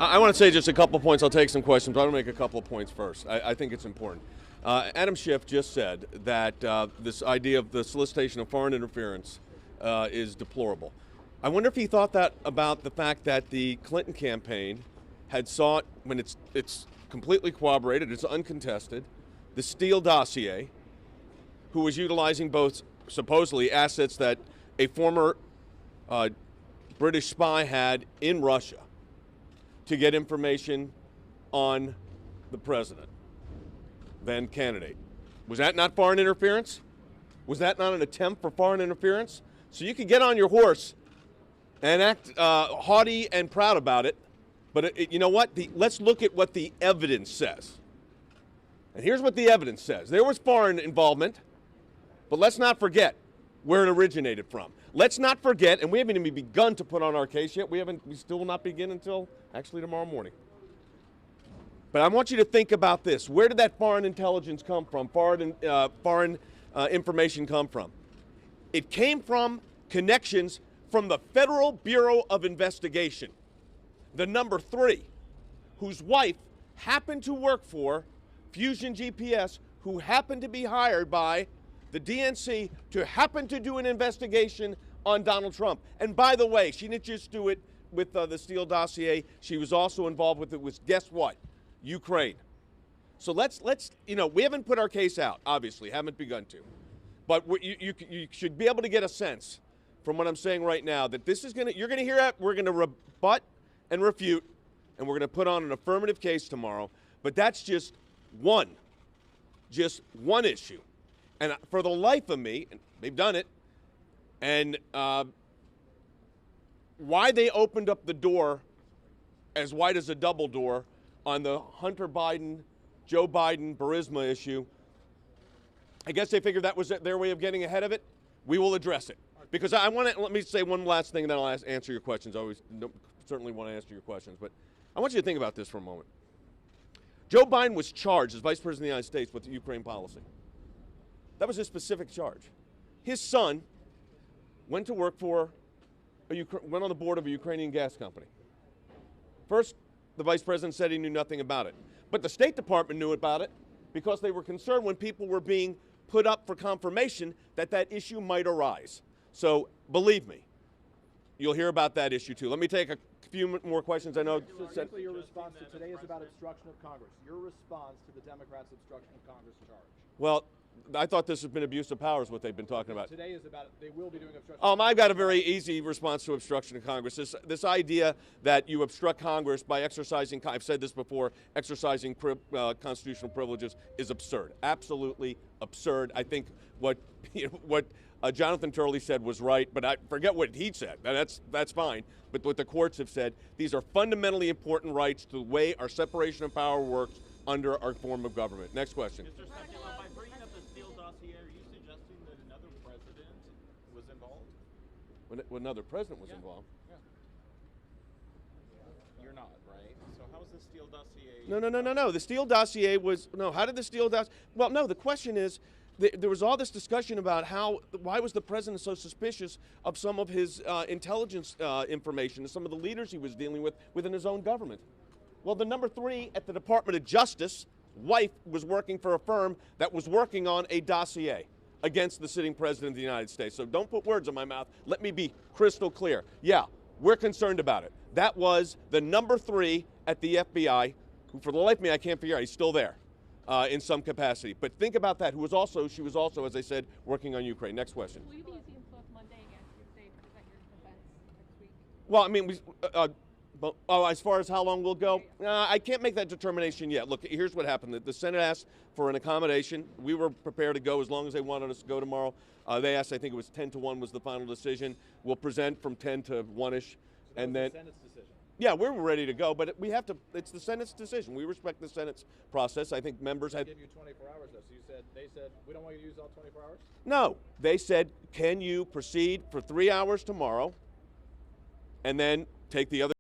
I want to say just a couple points. I'll take some questions, but I want to make a couple of points first. I think it's important. Adam Schiff just said that this idea of the solicitation of foreign interference is deplorable. I wonder if he thought that about the fact that the Clinton campaign had sought, when it's completely corroborated, it's uncontested, the Steele dossier, who was utilizing both supposedly assets that a former British spy had in Russia to get information on the president, then candidate. Was that not foreign interference? Was that not an attempt for foreign interference? So you can get on your horse and act haughty and proud about it, but you know what? Let's look at what the evidence says. And here's what the evidence says. There was foreign involvement, but let's not forget where it originated from. Let's not forget, and we haven't even begun to put on our case yet. We still will not begin until actually tomorrow morning. But I want you to think about this. Where did that foreign intelligence come from? Foreign information come from? It came from connections from the Federal Bureau of Investigation, the number 3, whose wife happened to work for Fusion GPS, who happened to be hired by the DNC to happen to do an investigation on Donald Trump. And by the way, she didn't just do it with the Steele dossier. She was also involved with it with, guess what? Ukraine. So let's we haven't put our case out, obviously, haven't begun to. But you should be able to get a sense from what I'm saying right now that this is you're going to hear that. We're going to rebut and refute, and we're going to put on an affirmative case tomorrow. But that's just one issue. And for the life of me, and they've done it, and why they opened up the door as wide as a double door on the Hunter Biden, Joe Biden, Burisma issue, I guess they figured that was their way of getting ahead of it. We will address it. Because let me say one last thing, and then I'll answer your questions. I always certainly want to answer your questions, but I want you to think about this for a moment. Joe Biden was charged as Vice President of the United States with the Ukraine policy. That was his specific charge. His son went to work for, went on the board of a Ukrainian gas company. First, the vice president said he knew nothing about it. But the State Department knew about it because they were concerned when people were being put up for confirmation that that issue might arise. So believe me, you'll hear about that issue too. Let me take a few more questions. I know. Specifically, your response to today is about obstruction of Congress. Your response to the Democrats' obstruction of Congress charge. Well, I thought this has been abuse of power is what they've been talking about. Today is about they will be doing obstruction. I've got a very easy response to obstruction of Congress. This idea that you obstruct Congress by exercising, I've said this before, exercising constitutional privileges is absurd. Absolutely absurd. I think what Jonathan Turley said was right, but I forget what he said. That's fine. But what the courts have said, these are fundamentally important rights to the way our separation of power works under our form of government. Next question. Mr. Sekulow, by bringing up the Steele dossier, are you suggesting that another president was involved? When another president was involved? Yeah. You're not, right? So how is the Steele dossier? No. The Steele dossier was, how did the Steele dossier, well, no, the question is, there was all this discussion about why was the president so suspicious of some of his intelligence information and some of the leaders he was dealing with within his own government. Well, the number 3 at the Department of Justice, wife, was working for a firm that was working on a dossier against the sitting president of the United States. So don't put words in my mouth. Let me be crystal clear. Yeah, we're concerned about it. That was the number 3 at the FBI, who for the life of me I can't figure out. He's still there in some capacity. But think about that. She was also, as I said, working on Ukraine. Next question. Will you be using both Monday and Tuesday to present your defense next week? Well, I mean, as far as how long we'll go, I can't make that determination yet. Look, here's what happened. The Senate asked for an accommodation. We were prepared to go as long as they wanted us to go tomorrow. They asked, I think it was 10 to 1 was the final decision. We'll present from 10 to 1-ish. So and then, the Senate's decision. Yeah, we're ready to go, but we have to, it's the Senate's decision. We respect the Senate's process. I think members They had. give you 24 hours though, so they said, we don't want you to use all 24 hours? No, they said, can you proceed for 3 hours tomorrow and then take the other